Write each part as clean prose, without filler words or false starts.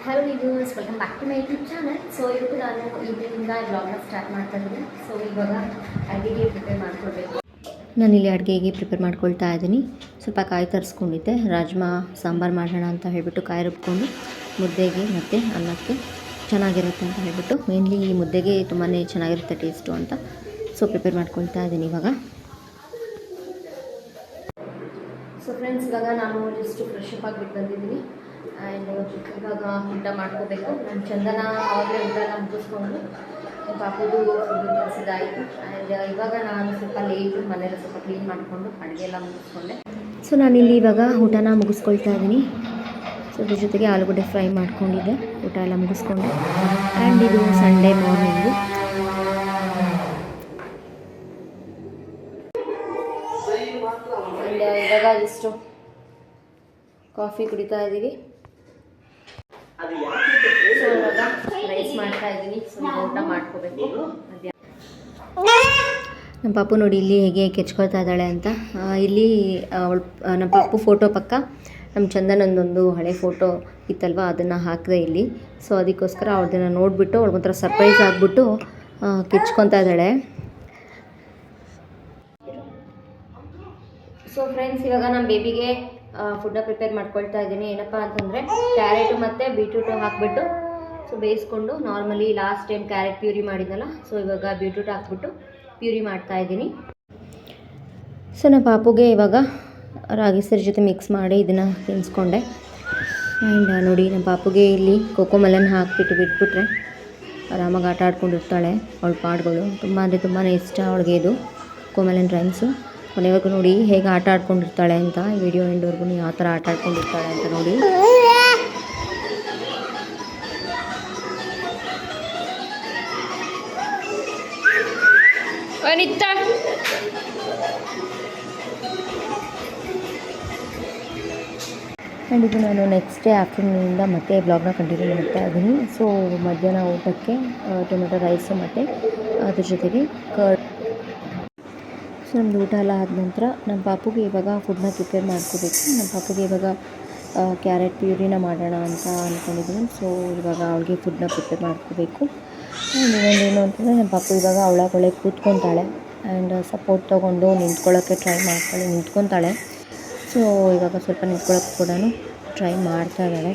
Hello videos, welcome back to my YouTube channel. So ಇವತ್ತು ನಾನು ಈವ್ನಿಂಗಿಂದ ಬ್ಲಾಗ್ನ start ಮಾಡ್ತಾ ಇದ್ದೀನಿ. ಸೊ ಇವಾಗ ಅಡುಗೆಗೆ ಪ್ರಿಪೇರ್ ಮಾಡ್ಕೊಳ್ಬೇಕು. ನಾನಿಲ್ಲಿ ಅಡುಗೆಗೆ ಪ್ರಿಪೇರ್ ಮಾಡ್ಕೊಳ್ತಾ ಇದ್ದೀನಿ. ಸ್ವಲ್ಪ ಕಾಯಿ ತರಿಸ್ಕೊಂಡಿದ್ದೆ, ರಾಜ್ಮಾ ಸಾಂಬಾರು ಮಾಡೋಣ ಅಂತ ಹೇಳಿಬಿಟ್ಟು ಕಾಯಿ ರುಬ್ಕೊಂಡು ಮುದ್ದೆಗೆ ಮತ್ತು ಅನ್ನಕ್ಕೆ ಚೆನ್ನಾಗಿರುತ್ತೆ ಅಂತ ಹೇಳಿಬಿಟ್ಟು, ಮೇನ್ಲಿ ಈ ಮುದ್ದೆಗೆ ತುಂಬಾ ಚೆನ್ನಾಗಿರುತ್ತೆ ಟೇಸ್ಟು ಅಂತ ಸೊ ಪ್ರಿಪೇರ್ ಮಾಡ್ಕೊಳ್ತಾ ಇದ್ದೀನಿ ಇವಾಗ. ಸೊ ಫ್ರೆಂಡ್ಸ್, ಇವಾಗ ನಾನು ಜಸ್ಟ್ ಫ್ರೆಶ್ ಅಪ್ ಆಗಿಬಿಟ್ಟು ಬಂದಿದ್ದೀನಿ. ಆ್ಯಂಡ್ ಇವಾಗ ಊಟ ಮಾಡ್ಕೋಬೇಕು. ನಾನು ಚಂದನ ಆವಾಗಲೇ ಊಟ ಎಲ್ಲ ಮುಗಿಸ್ಕೊಂಡು ಪಾಪುದು ಫುಡ್ ಕೆಲಸದಾಯಿತು. ಆ್ಯಂಡ್ ಇವಾಗ ನಾನು ಸ್ವಲ್ಪ ಲೇಟು ಮನೆಯಲ್ಲ ಸ್ವಲ್ಪ ಕ್ಲೀನ್ ಮಾಡಿಕೊಂಡು ಅಡುಗೆ ಎಲ್ಲ ಮುಗಿಸ್ಕೊಂಡೆ. ಸೊ ನಾನಿಲ್ಲಿ ಇವಾಗ ಊಟನ ಮುಗಿಸ್ಕೊಳ್ತಾ ಇದ್ದೀನಿ. ಸೊ ಅದ್ರ ಜೊತೆಗೆ ಆಲೂಗಡ್ಡೆ ಫ್ರೈ ಮಾಡ್ಕೊಂಡಿದ್ದೆ, ಊಟ ಎಲ್ಲ ಮುಗಿಸ್ಕೊಂಡೆ. ಆ್ಯಂಡ್ ಇದು ಸಂಡೇ ಮಾರ್ನಿಂಗು. ಆ್ಯಂಡ್ ಇವಾಗ ಜಸ್ಟು ಕಾಫಿ ಕುಡಿತಾ ಇದ್ದೀವಿ. ಸೊ ಇವಾಗ ರೈಸ್ ಮಾಡ್ತಾ ಇದ್ದೀನಿ. ಸೊ ಊಟ ಮಾಡ್ಕೋಬೇಕು. ನಮ್ಮ ಪಾಪು ನೋಡಿ ಇಲ್ಲಿ ಹೇಗೆ ಕೆಚ್ಕೊಳ್ತಾ ಇದ್ದಾಳೆ ಅಂತ. ಇಲ್ಲಿ ನಮ್ಮ ಪಾಪು ಫೋಟೋ ಪಕ್ಕ ನಮ್ಮ ಚಂದನಂದೊಂದು ಹಳೆ ಫೋಟೋ ಇತ್ತಲ್ವ, ಅದನ್ನು ಹಾಕಿದೆ ಇಲ್ಲಿ. ಸೊ ಅದಕ್ಕೋಸ್ಕರ ಅವ್ರದನ್ನು ನೋಡಿಬಿಟ್ಟು ಅವ್ಳಿಗೊಂಥರ ಸರ್ಪ್ರೈಸ್ ಆಗಿಬಿಟ್ಟು ಕೆಚ್ಕೊತಾ ಇದ್ದಾಳೆ. ಸೊ ಫ್ರೆಂಡ್ಸ್, ಇವಾಗ ನಮ್ಮ ಬೇಬಿಗೆ ಫುಡ್ನ ಪ್ರಿಪೇರ್ ಮಾಡ್ಕೊಳ್ತಾ ಇದ್ದೀನಿ. ಏನಪ್ಪ ಅಂತಂದರೆ ಕ್ಯಾರೆಟು ಮತ್ತು ಬೀಟ್ರೂಟು ಹಾಕಿಬಿಟ್ಟು ಸೊ ಬೇಯಿಸ್ಕೊಂಡು, normally last time carrot puree ಮಾಡಿದ್ನಲ್ಲ, ಸೊ ಇವಾಗ ಬೀಟ್ರೂಟ್ ಹಾಕ್ಬಿಟ್ಟು ಪ್ಯೂರಿ ಮಾಡ್ತಾ ಇದ್ದೀನಿ. ಸೊ ನಮ್ಮ ಪಾಪುಗೆ ಇವಾಗ ರಾಗಿ ಸರಿ ಜೊತೆ ಮಿಕ್ಸ್ ಮಾಡಿ ಇದನ್ನು ತಿನ್ನಿಸ್ಕೊಂಡೆ. ಆ್ಯಂಡ್ ನೋಡಿ, ನಮ್ಮ ಪಾಪುಗೆ ಇಲ್ಲಿ ಕೋಕೋಮಲನ್ ಹಾಕಿಬಿಟ್ಟು ಬಿಟ್ಬಿಟ್ರೆ ಆರಾಮಾಗಿ ಆಟ ಆಡ್ಕೊಂಡಿರ್ತಾಳೆ. ಅವಳ ಪಾಡ್ಗಳು ತುಂಬ ಅಂದರೆ ತುಂಬಾ ಇಷ್ಟ ಅವಳಿಗೆ ಇದು ಕೋಕೋಮಲನ್ ರೈಮ್ಸು. ಕೊನೆವರೆಗೂ ನೋಡಿ ಹೇಗೆ ಆಟ ಆಡ್ಕೊಂಡಿರ್ತಾಳೆ ಅಂತ, ವಿಡಿಯೋ ಎಂಡ್ವರೆಗೂ ಯಾವ ಥರ ಆಟ ಆಡ್ಕೊಂಡಿರ್ತಾಳೆ ಅಂತ ನೋಡಿ. ಆ್ಯಂಡ್ ಇದು ನಾನು ನೆಕ್ಸ್ಟ್ ಡೇ ಆಫ್ಟರ್ನೂನಿಂದ ಮತ್ತೆ ಬ್ಲಾಗ್ನ ಕಂಟಿನ್ಯೂ ಮಾಡ್ತಾ ಇದ್ದೀನಿ. ಸೊ ಮಧ್ಯಾಹ್ನ ಊಟಕ್ಕೆ ಟೊಮೆಟೊ ರೈಸು ಮತ್ತು ಅದ್ರ ಜೊತೆಗೆ ಕರ್ಡ್. ಸೊ ನಮ್ಮದು ಊಟ ಎಲ್ಲ ಆದ ನಂತರ ನಮ್ಮ ಪಾಪುಗೆ ಇವಾಗ ಫುಡ್ನ ಪ್ರಿಪೇರ್ ಮಾಡ್ಕೋಬೇಕು. ನಮ್ಮ ಪಾಪುಗೆ ಇವಾಗ ಕ್ಯಾರೆಟ್ ಪ್ಯೂರಿನ ಮಾಡೋಣ ಅಂತ ಅಂದ್ಕೊಂಡಿದ್ದೀನಿ. ಸೊ ಇವಾಗ ಅವಳಿಗೆ ಫುಡ್ನ ಪ್ರಿಪೇರ್ ಮಾಡ್ಕೋಬೇಕು. ಆ್ಯಂಡ್ ಇನ್ನೊಂದೇನು ಅಂತಂದರೆ, ನಮ್ಮ ಪಾಪು ಇವಾಗ ಅವಳೊಳಗೆ ಕೂತ್ಕೊತಾಳೆ. ಆ್ಯಂಡ್ ಸಪೋರ್ಟ್ ತೊಗೊಂಡು ನಿಂತ್ಕೊಳ್ಳೋಕ್ಕೆ ಟ್ರೈ ಮಾಡ್ತಾಳೆ, ನಿಂತ್ಕೊತಾಳೆ. ಸೊ ಇವಾಗ ಸ್ವಲ್ಪ ನಿಂತ್ಕೊಳ್ಳೋಕ್ಕೆ ಕೂಡ ಟ್ರೈ ಮಾಡ್ತಾ ಇದ್ದಾಳೆ.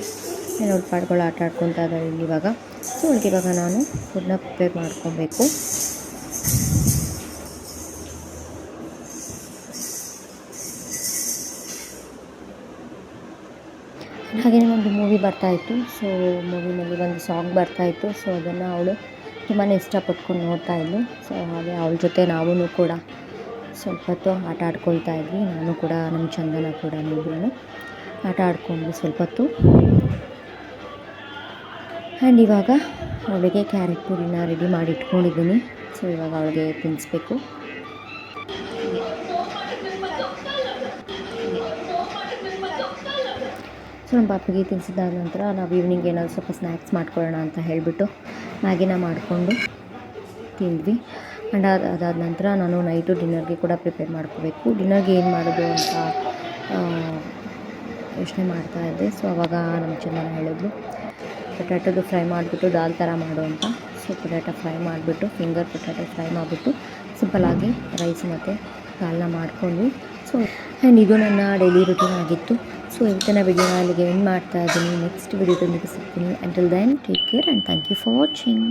ಅವಳ ಪಾಡ್ಗಳು ಆಟ ಆಡ್ಕೊತಾ ಇದ್ದಾಳೆ ಇಲ್ಲಿ ಇವಾಗ. ಸೊ ಅವಳಿಗೆ ಇವಾಗ ನಾನು ಫುಡ್ನ ಪ್ರಿಪೇರ್ ಮಾಡ್ಕೊಬೇಕು. ಹಾಗೆಯೇ ಒಂದು ಮೂವಿ ಬರ್ತಾಯಿತ್ತು. ಸೊ ಮೂವಿನಲ್ಲಿ ಒಂದು ಸಾಂಗ್ ಬರ್ತಾಯಿತ್ತು. ಸೊ ಅದನ್ನು ಅವಳು ತುಂಬಾ ಇಷ್ಟಪಟ್ಕೊಂಡು ನೋಡ್ತಾ ಇದ್ಲು. ಸೊ ಹಾಗೆ ಅವಳ ಜೊತೆ ನಾವೂ ಕೂಡ ಸ್ವಲ್ಪ ಹೊತ್ತು ಆಟ ಆಡ್ಕೊಳ್ತಾ ಇದ್ವಿ. ನಾನು ಕೂಡ ನಮ್ಮ ಚಂದನ ಕೂಡ ಇಬ್ಬರೂ ಆಟ ಆಡ್ಕೊಂಡ್ವಿ ಸ್ವಲ್ಪ ಹೊತ್ತು. ಆ್ಯಂಡ್ ಇವಾಗ ಅವಳಿಗೆ ಕ್ಯಾರೆಟ್ ಪೂರಿನ ರೆಡಿ ಮಾಡಿ ಇಟ್ಕೊಂಡಿದ್ದೀನಿ. ಸೊ ಇವಾಗ ಅವಳಿಗೆ ತಿನ್ನಿಸ್ಬೇಕು. ಸೊ ನಮ್ಮ ಪಾಪಿಗೆ ತಿನ್ನಿಸಿದಾದ ನಂತರ ನಾವು ಈವ್ನಿಂಗ್ ಏನಾದರೂ ಸ್ವಲ್ಪ ಸ್ನ್ಯಾಕ್ಸ್ ಮಾಡ್ಕೊಳ್ಳೋಣ ಅಂತ ಹೇಳಿಬಿಟ್ಟು ಮ್ಯಾಗಿನ ಮಾಡಿಕೊಂಡು ತಿಂದ್ವಿ. ಆ್ಯಂಡ್ ಅದಾದ ನಂತರ ನಾನು ನೈಟು ಡಿನ್ನರ್ಗೆ ಕೂಡ ಪ್ರಿಪೇರ್ ಮಾಡ್ಕೋಬೇಕು. ಡಿನ್ನರ್ಗೆ ಏನು ಮಾಡೋದು ಅಂತ ಯೋಚನೆ ಮಾಡ್ತಾಯಿದ್ದೆ. ಸೊ ಅವಾಗ ನಮ್ಮ ಚಂದನ ಹೇಳಿದ್ಲು ಪೊಟ್ಯಾಟೋದು ಫ್ರೈ ಮಾಡಿಬಿಟ್ಟು ದಾಲ್ ಥರ ಮಾಡು ಅಂತ. ಸೊ ಪೊಟ್ಯಾಟೊ ಫ್ರೈ ಮಾಡಿಬಿಟ್ಟು, ಫಿಂಗರ್ ಪೊಟ್ಯಾಟೊ ಫ್ರೈ ಮಾಡಿಬಿಟ್ಟು ಸಿಂಪಲ್ಲಾಗಿ ರೈಸ್ ಮತ್ತು ದಾಲ್ನ ಮಾಡ್ಕೊಂಡ್ವಿ. ಸೊ ಆ್ಯಂಡ್ ಇದು ನನ್ನ ಡೈಲಿ ರೂಟೀನ್ ಆಗಿತ್ತು. ಸೊ ಇವತ್ತಿನ ವಿಡಿಯೋನ ಅಲ್ಲಿಗೆ ಎಂಡ್ ಮಾಡ್ತಾ ಇದ್ದೀನಿ. ನೆಕ್ಸ್ಟ್ ವಿಡಿಯೋದೊಂದಿಗೆ ಸಿಗ್ತೀನಿ. Until then take care and thank you for watching.